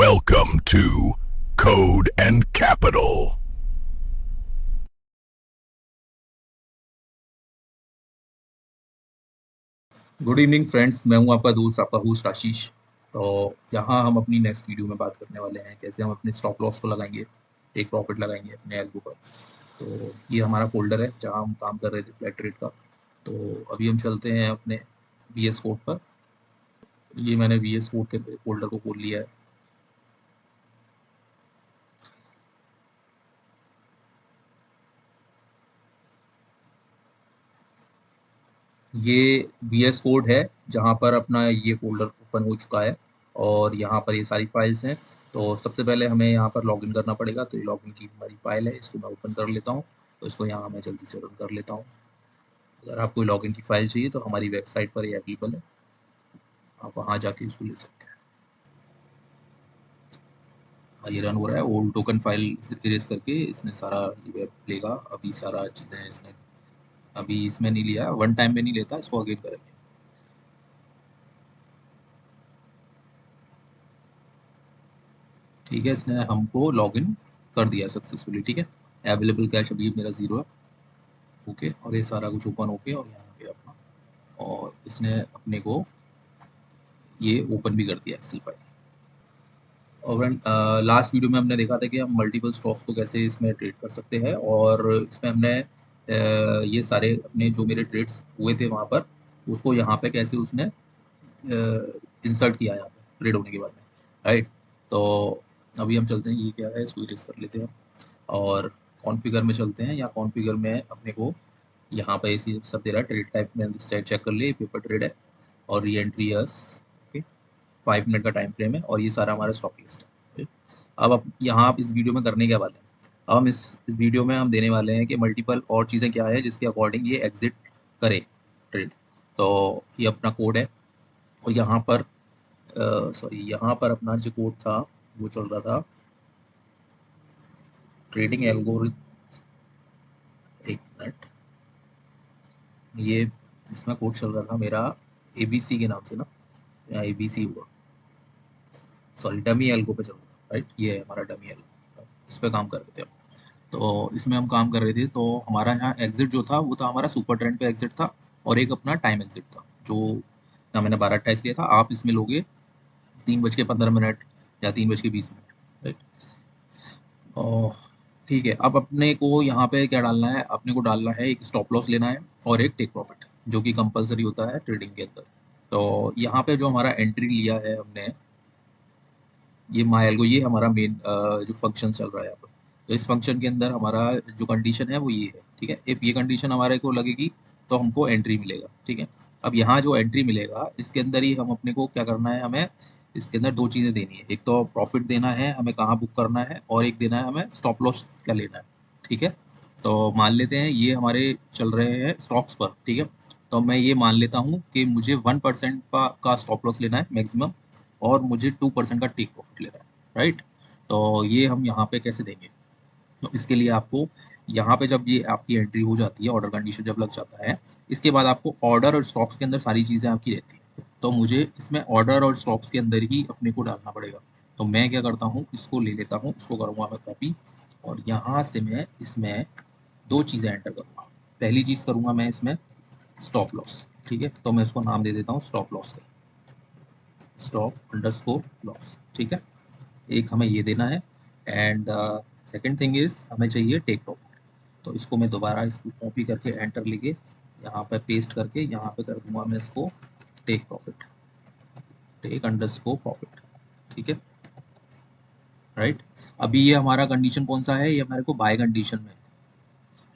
Welcome to Code and Capital. Good evening friends, मैं हूं आपका दोस्त, आपका होस्ट आशीष। तो यहाँ हम अपनी नेक्स्ट वीडियो में बात करने वाले हैं कैसे हम अपने स्टॉप लॉस को लगाएंगे, टेक प्रॉफिट लगाएंगे अपने एल्गो पर। तो ये हमारा फोल्डर है जहाँ हम काम कर रहे थे फ्लैट ट्रेड का। तो अभी हम चलते हैं अपने वी एस कोड पर। ये मैंने वी एस कोड के फोल्डर को खोल लिया है। ये वी एस कोड है जहाँ पर अपना ये फोल्डर ओपन हो चुका है और यहाँ पर ये सारी फाइल्स हैं। तो सबसे पहले हमें यहाँ पर लॉगिन करना पड़ेगा। तो ये लॉगिन की हमारी फाइल है, इसको मैं ओपन कर लेता हूँ। तो इसको यहाँ मैं जल्दी से रन कर लेता हूँ। अगर आपको लॉगिन की फाइल चाहिए तो हमारी वेबसाइट पर ये अवेलेबल है, आप वहाँ जाके इसको ले सकते हैं। हाँ, ये रन हो रहा है। ओल्ड टोकन फाइल इरेज करके इसने सारा ये वेब लेगा। अभी सारा चीज़ें इसने अभी इसमें नहीं लिया, वन टाइम में नहीं लेता, इसको अगेन करेंगे। ठीक है, इसने हमको लॉगिन कर दिया सक्सेसफुली। ठीक है, अवेलेबल कैश अभी मेरा 0 है। ओके, और ये सारा कुछ ओपन ओके और यहाँ पे अपना, और इसने अपने को ये ओपन भी कर दिया एक्सेल फाइल। और लास्ट वीडियो में हमने देखा था कि हम मल्टीपल स्टॉक्स को कैसे इसमें ट्रेड कर सकते हैं, और इसमें हमने ये सारे अपने जो मेरे ट्रेड्स हुए थे वहाँ पर, उसको यहाँ पे कैसे उसने इंसर्ट किया यहाँ पे ट्रेड होने के बाद में। राइट, तो अभी हम चलते हैं, ये क्या है इसको इरेज कर लेते हैं और कॉन्फ़िगर में चलते हैं। या कॉन्फ़िगर में अपने को यहाँ पे इसी सब दे रहा है। ट्रेड टाइप में चेक कर लिए, पेपर ट्रेड है और re entry yes. Okay, 5 minute का टाइम फ्रेम है और ये सारा हमारा स्टॉक लिस्ट है। अब यहाँ आप इस वीडियो में करने क्या वाले हैं, अब हम इस वीडियो में हम देने वाले हैं कि मल्टीपल और चीज़ें क्या है जिसके अकॉर्डिंग ये एग्जिट करे ट्रेड। तो ये अपना कोड है और यहाँ पर सॉरी, यहाँ पर अपना जो कोड था वो चल रहा था ट्रेडिंग एल्गोरिथम। एक मिनट, ये इसमें कोड चल रहा था मेरा एबीसी के नाम से ना, या एबीसी हुआ, सॉरी डमी एल्गो पे चल रहा था। राइट, ये है हमारा डमी एल्गो, इस पर काम कर रहे थे हम। तो इसमें हम काम कर रहे थे। तो हमारा यहाँ एग्जिट जो था वो था हमारा सुपर ट्रेंड पे एग्जिट था, और एक अपना टाइम एग्जिट था जो ना मैंने 12:28 लिया था। आप इसमें लोगे 3:15 या 3:20। राइट, और ठीक है, अब अपने को यहाँ पे क्या डालना है, अपने को डालना है एक स्टॉप लॉस लेना है और एक टेक प्रॉफिट, जो कि कंपलसरी होता है ट्रेडिंग के अंदर। तो यहाँ पे जो हमारा एंट्री लिया है हमने, ये माई एल्गो, ये हमारा मेन जो फंक्शन चल रहा है यहाँ पर। तो इस फंक्शन के अंदर हमारा जो कंडीशन है वो ये है। ठीक है, इफ ये कंडीशन हमारे को लगेगी तो हमको एंट्री मिलेगा। ठीक है, अब यहाँ जो एंट्री मिलेगा इसके अंदर ही हम अपने को क्या करना है, हमें इसके अंदर दो चीज़ें देनी है। एक तो प्रॉफिट देना है हमें कहाँ बुक करना है, और एक देना है हमें स्टॉप लॉस क्या लेना है। ठीक है, तो मान लेते हैं ये हमारे चल रहे हैं स्टॉक्स पर। ठीक है, तो मैं ये मान लेता हूँ कि मुझे 1% का स्टॉप लॉस लेना है मैक्सिमम, और मुझे 2% का टेक प्रॉफिट लेना है। राइट, तो ये हम यहाँ पे कैसे देंगे, तो इसके लिए आपको यहाँ पे जब ये आपकी एंट्री हो जाती है, ऑर्डर कंडीशन जब लग जाता है, इसके बाद आपको ऑर्डर और स्टॉक्स के अंदर सारी चीज़ें आपकी रहती हैं। तो मुझे इसमें ऑर्डर और स्टॉक्स के अंदर ही अपने को डालना पड़ेगा। तो मैं क्या करता हूँ, इसको ले लेता हूँ, इसको करूँगा मैं कॉपी, और यहाँ से मैं इसमें दो चीज़ें एंटर करूँगा। पहली चीज़ करूँगा मैं इसमें स्टॉप लॉस। ठीक है, तो मैं इसको नाम दे देता हूँ स्टॉप लॉस का, स्टॉप अंडरस्कोर लॉस। ठीक है, एक हमें ये देना है। एंड सेकेंड थिंग इज हमें चाहिए टेक प्रॉफिट। तो इसको मैं दोबारा इसको कॉपी करके एंटर लेके यहाँ पे पेस्ट करके यहाँ पे कर दूंगा मैं इसको take profit, take underscore profit. ठीक है, राइट। अभी ये हमारा कंडीशन कौन सा है, ये हमारे को बाय कंडीशन में,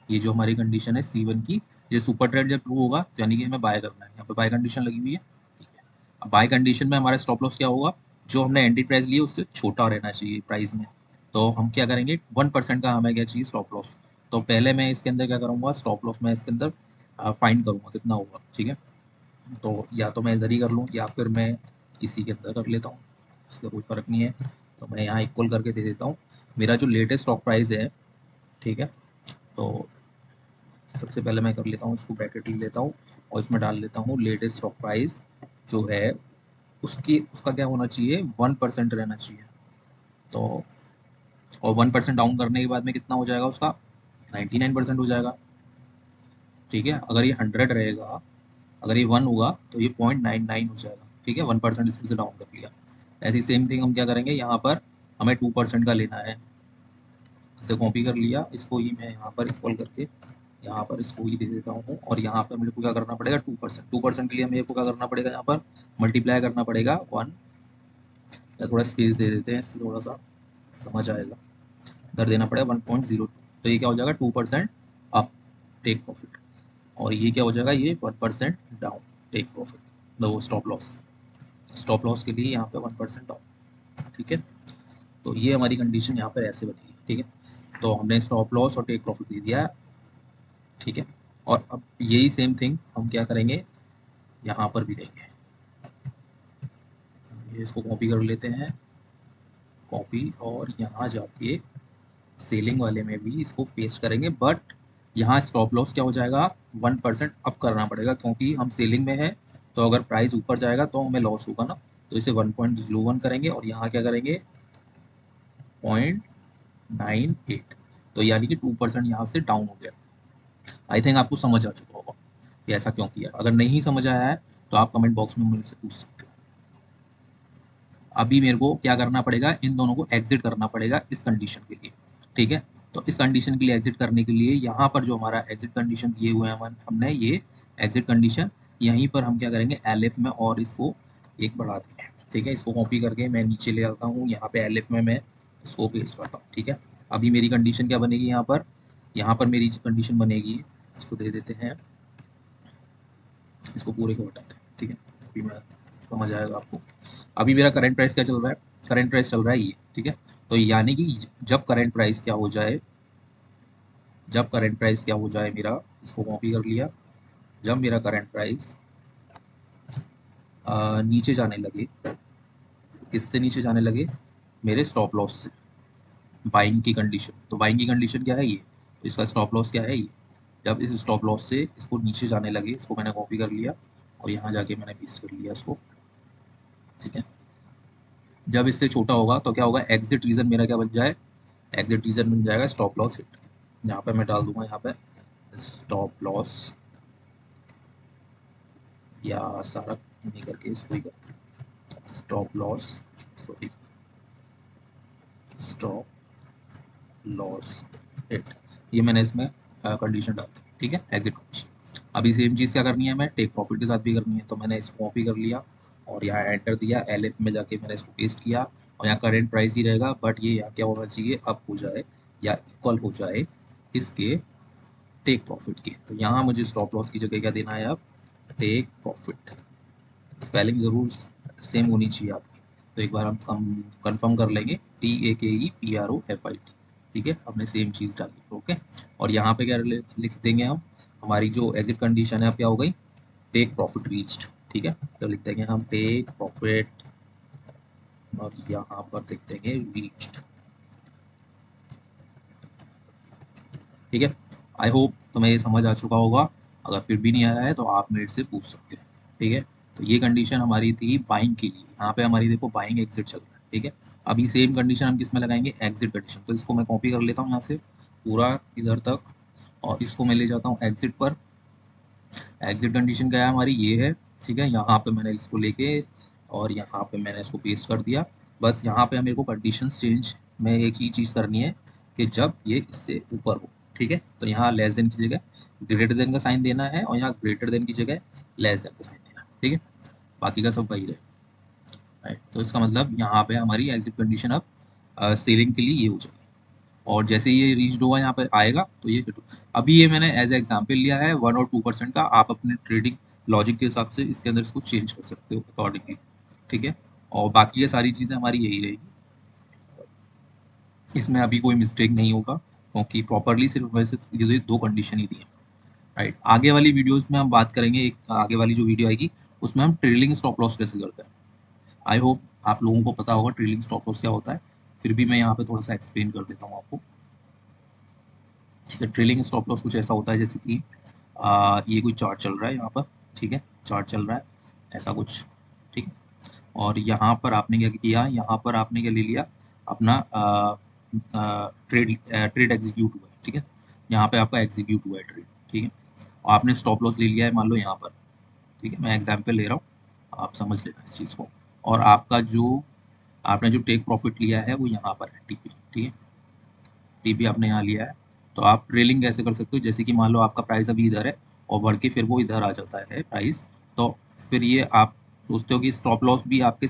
ये जो हमारी कंडीशन है C1 की, ये सुपर ट्रेड जब ट्रू होगा तो यानी कि हमें बाय करना है। यहाँ पे बाय कंडीशन लगी हुई है। ठीक है, अब बाय कंडीशन में हमारा स्टॉप लॉस क्या होगा, जो हमने एंट्री प्राइस ली है उससे छोटा रहना चाहिए प्राइस में। तो हम क्या करेंगे, 1% का हमें क्या चाहिए, स्टॉप लॉस। तो पहले मैं इसके अंदर क्या करूँगा, स्टॉप लॉस मैं इसके अंदर फाइंड करूँगा कितना होगा। ठीक है, तो या तो मैं इधर ही कर लूँ या फिर मैं इसी के अंदर कर लेता हूँ, इसका कोई फ़र्क नहीं है। तो मैं यहाँ इक्वल करके दे देता हूँ मेरा जो लेटेस्ट स्टॉक प्राइस है। ठीक है, तो सबसे पहले मैं कर लेता हूँ, इसको ब्रैकेट ले लेता हूँ और इसमें डाल लेता हूँ लेटेस्ट स्टॉक प्राइस जो है उसकी, उसका क्या होना चाहिए, 1% रहना चाहिए। तो और 1% डाउन करने के बाद में कितना हो जाएगा उसका, 99% हो जाएगा। ठीक है, अगर ये 100 रहेगा, अगर ये 1 होगा तो ये 0.99 हो जाएगा। ठीक है, 1% इसमें से डाउन कर लिया। ऐसी सेम थिंग हम क्या करेंगे, यहाँ पर हमें 2% का लेना है। इसे कॉपी कर लिया, इसको ही मैं यहाँ पर इक्वल करके यहाँ पर इसको ही दे देता हूँ, और यहाँ पर मेरे को क्या करना पड़ेगा, 2%। 2% के लिए मेरे को क्या करना पड़ेगा, यहाँ पर मल्टीप्लाई करना पड़ेगा 1, या थोड़ा स्पेस दे देते हैं, इससे थोड़ा सा समझ आएगा। इधर देना पड़ेगा 1.02, तो ये क्या हो जाएगा 2% अप टेक प्रॉफिट, और ये क्या हो जाएगा, ये 1% डाउन टेक प्रॉफिट, लो स्टॉप लॉस। स्टॉप लॉस के लिए यहाँ पे 1% डाउन। ठीक है, तो ये हमारी कंडीशन यहाँ पर ऐसे बनेगी। ठीक है, तो हमने स्टॉप लॉस और टेक प्रॉफिट दे दिया है। ठीक है, और अब यही सेम थिंग हम क्या करेंगे, यहाँ पर भी देंगे। ये इसको कॉपी कर लेते हैं, कॉपी, और यहाँ जाके सेलिंग वाले में भी इसको पेस्ट करेंगे, बट यहाँ स्टॉप लॉस क्या हो जाएगा, 1% अप करना पड़ेगा, क्योंकि हम सेलिंग में है, तो अगर प्राइस ऊपर जाएगा तो हमें लॉस होगा ना, तो इसे 1.01 करेंगे, और यहाँ क्या करेंगे 0.98, तो यानी कि 2% यहाँ से डाउन हो गया। आई थिंक आपको समझ आ चुका होगा कि ऐसा क्यों किया। अगर नहीं समझ आया है तो आप कमेंट बॉक्स में मुझसे पूछ सकते हो। अभी मेरे को क्या करना पड़ेगा, इन दोनों को एग्जिट करना पड़ेगा इस कंडीशन के लिए। ठीक है, तो इस कंडीशन के लिए एग्जिट करने के लिए यहाँ पर जो हमारा एग्जिट कंडीशन दिए हुए हैं हमने ये एग्जिट कंडीशन यहीं पर हम क्या करेंगे, एलएफ में, और इसको एक बढ़ा देंगे। ठीक है, इसको कॉपी करके मैं नीचे ले आता हूँ, यहाँ पे एलएफ में मैं इसको पेस्ट करता हूँ। ठीक है, अभी मेरी कंडीशन क्या बनेगी, यहाँ पर मेरी कंडीशन बनेगी, इसको दे देते हैं, इसको पूरे को हटाते हैं। ठीक है, अभी मैं समझ आएगा आपको। अभी मेरा करंट प्राइस क्या चल रहा है, करंट प्राइस चल रहा है ये। ठीक है, तो यानी कि जब करंट प्राइस क्या हो जाए, जब करंट प्राइस क्या हो जाए मेरा, इसको कॉपी कर लिया, जब मेरा करंट प्राइस नीचे जाने लगे, किससे नीचे जाने लगे, मेरे स्टॉप लॉस से, बाइंग की कंडीशन। तो बाइंग की कंडीशन क्या है ये, तो इसका स्टॉप लॉस क्या है ये, जब इस स्टॉप लॉस से इसको नीचे जाने लगे, इसको मैंने कॉपी कर लिया और यहाँ जाके मैंने पेस्ट कर लिया इसको। ठीक है, जब इससे छोटा होगा तो क्या होगा, एग्जिट रीजन मेरा क्या बन जाए, एग्जिट रीजन बन जाएगा स्टॉप लॉस हिट। यहाँ पे मैं डाल दूंगा, यहाँ पे स्टॉप लॉस, या सारा नहीं करके इसको ही करते हैं, stop loss, sorry, stop loss hit, ये मैंने इसमें कंडीशन डाल दी। ठीक है, एग्जिट कंडीशन। अभी सेम चीज़ क्या करनी है, मैं टेक प्रॉफिट के साथ भी करनी है, तो मैंने इसको कॉपी कर लिया और यहाँ एंटर दिया, एलएफ में जाके मैंने इसको पेस्ट किया, और यहाँ करंट प्राइस ही रहेगा, बट ये यहाँ क्या होना चाहिए, अप हो जाए या इक्वल हो जाए इसके टेक प्रॉफिट के। तो यहाँ मुझे स्टॉप लॉस की जगह क्या देना है, अब टेक प्रॉफिट। स्पेलिंग ज़रूर सेम होनी चाहिए आपकी, तो एक बार हम कंफर्म कर लेंगे, TAKEPROFIT। ठीक है, हमने सेम चीज़ डाली। ओके, और यहाँ पे क्या लिख देंगे हम, हमारी जो एग्जिट कंडीशन है अब क्या हो गई, टेक प्रॉफिट रीच्ड। ठीक है, तो लिख देंगे हम टेक प्रॉफिट, और यहाँ पर लिख देंगे रीच्ड। ठीक है, आई होप तुम्हें ये समझ आ चुका होगा, अगर फिर भी नहीं आया है तो आप मेरे से पूछ सकते हैं। ठीक है, तो ये कंडीशन हमारी थी बाइंग के लिए, यहाँ पे हमारी देखो बाइंग एग्जिट चल रहा है। ठीक है, अभी सेम कंडीशन हम किस में लगाएंगे, एग्जिट कंडीशन। तो इसको मैं कॉपी कर लेता हूँ यहाँ से पूरा इधर तक, और इसको मैं ले जाता हूँ एग्जिट पर। एग्जिट कंडीशन क्या है हमारी, ये है। ठीक है, यहाँ पे मैंने इसको लेके और यहाँ पे मैंने इसको पेस्ट कर दिया। बस यहाँ पे मेरे को कंडीशंस चेंज में एक ही चीज़ करनी है कि जब ये इससे ऊपर हो। ठीक है, तो यहाँ लेस देन की जगह ग्रेटर देन का साइन देना है, और यहाँ ग्रेटर देन की जगह लेस देन का साइन देना है। ठीक है, बाकी का सब वही रहे। राइट, तो इसका मतलब यहाँ पे हमारी एग्जिट कंडीशन अब सेलिंग के लिए ये हो जाएगी, और जैसे ये रीच्ड होगा यहाँ पे आएगा तो ये हिट। अभी ये मैंने एज ए एग्जाम्पल लिया है 1 और 2% का, आप अपने ट्रेडिंग लॉजिक के हिसाब से इसके अंदर इसको चेंज कर सकते हो अकॉर्डिंगली। ठीक है, और बाकी ये सारी चीज़ें हमारी यही रहेगी, इसमें अभी कोई मिस्टेक नहीं होगा, क्योंकि प्रॉपरली सिर्फ वैसे ये दो कंडीशन ही दी है। राइट, आगे वाली वीडियोज़ में हम बात करेंगे, एक आगे वाली जो वीडियो आएगी उसमें हम ट्रेलिंग स्टॉप लॉस कैसे करते हैं। आई होप आप लोगों को पता होगा ट्रेलिंग स्टॉप लॉस क्या होता है, फिर भी मैं यहाँ पे थोड़ा सा एक्सप्लेन कर देता हूँ आपको। ठीक है, ट्रेलिंग स्टॉप लॉस कुछ ऐसा होता है जैसे कि ये कोई चार्ट चल रहा है यहाँ पर। ठीक है, चार्ट चल रहा है ऐसा कुछ। ठीक है, और यहाँ पर आपने क्या किया, यहाँ पर आपने क्या ले लिया, अपना ट्रेड ट्रेड एग्जीक्यूट हुआ है, ठीक है, यहाँ पे आपका एग्जीक्यूट हुआ है ट्रेड, ठीक है, और आपने स्टॉप लॉस ले लिया है मान लो यहाँ पर, ठीक है, मैं एग्जाम्पल ले रहा हूँ, आप समझ लेना इस चीज़ को। और आपका जो आपने जो टेक प्रॉफिट लिया है वो यहाँ पर है टीपी, ठीक है, टीपी आपने यहाँ लिया है। तो आप ट्रेलिंग कैसे कर सकते हो, जैसे कि मान लो आपका प्राइस अभी इधर है और बढ़ के फिर वो इधर आ जाता है प्राइस, तो फिर ये आप सोचते हो कि स्टॉप लॉस भी आपके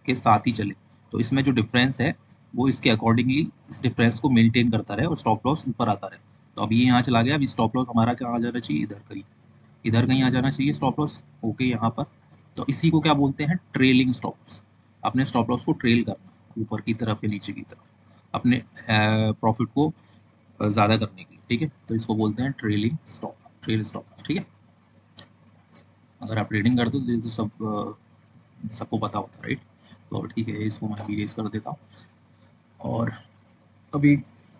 के साथ ही चले, तो इसमें जो डिफरेंस है वो इसके अकॉर्डिंगली इस डिफरेंस को मेंटेन करता रहे और स्टॉप लॉस ऊपर आता रहे। तो अब ये यहाँ चला गया, अभी स्टॉप लॉस हमारा क्या आ जाना चाहिए, इधर करिए, इधर कहीं आ जाना चाहिए स्टॉप लॉस, ओके यहाँ पर। तो इसी को क्या बोलते हैं, ट्रेलिंग स्टॉप लॉस। अपने स्टॉप लॉस को ट्रेल करना ऊपर की तरफ या नीचे की तरफ, अपने प्रॉफिट को ज़्यादा करने के लिए, ठीक है, तो इसको बोलते हैं ट्रेलिंग स्टॉप, ट्रेल स्टॉप, ठीक है। अगर आप ट्रेडिंग करते हो तो सबको पता होता है, राइट। तो ठीक है, इसको मैं अभी रेस कर देता हूँ। और अभी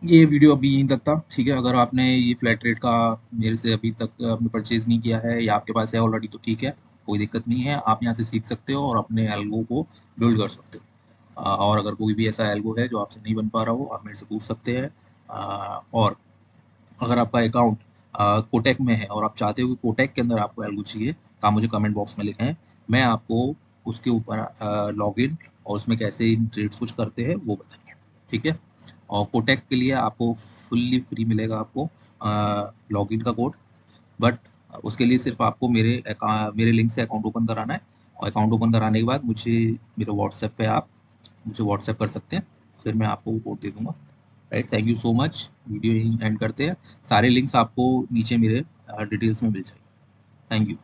ये वीडियो अभी यहीं तक था, ठीक है। अगर आपने ये फ्लैट रेट का मेरे से अभी तक आपने परचेज़ नहीं किया है या आपके पास है ऑलरेडी, तो ठीक है, कोई दिक्कत नहीं है, आप यहाँ से सीख सकते हो और अपने एल्गो को बिल्ड कर सकते हो। और अगर कोई भी ऐसा एल्गो है जो आपसे नहीं बन पा रहा हो, आप मेरे से पूछ सकते हैं। और अगर आपका अकाउंट कोटक में है और आप चाहते हो कि कोटक के अंदर आपको एल्गो चाहिए, तो आप मुझे कमेंट बॉक्स में लिखें, मैं आपको उसके ऊपर लॉगिन और उसमें कैसे इन ट्रेड्स कुछ करते हैं वो बताएंगे, ठीक है। और कोटक के लिए आपको फुल्ली फ्री मिलेगा आपको लॉगिन का कोड, बट उसके लिए सिर्फ आपको मेरे लिंक से अकाउंट ओपन कराना है। और अकाउंट ओपन कराने के बाद मुझे मेरे व्हाट्सएप पे आप मुझे व्हाट्सएप कर सकते हैं, फिर मैं आपको वो कोड दे दूँगा, right. Thank you so much, video यहीं एंड करते हैं। सारे लिंक्स आपको नीचे मेरे डिटेल्स में मिल जाएंगे। Thank you.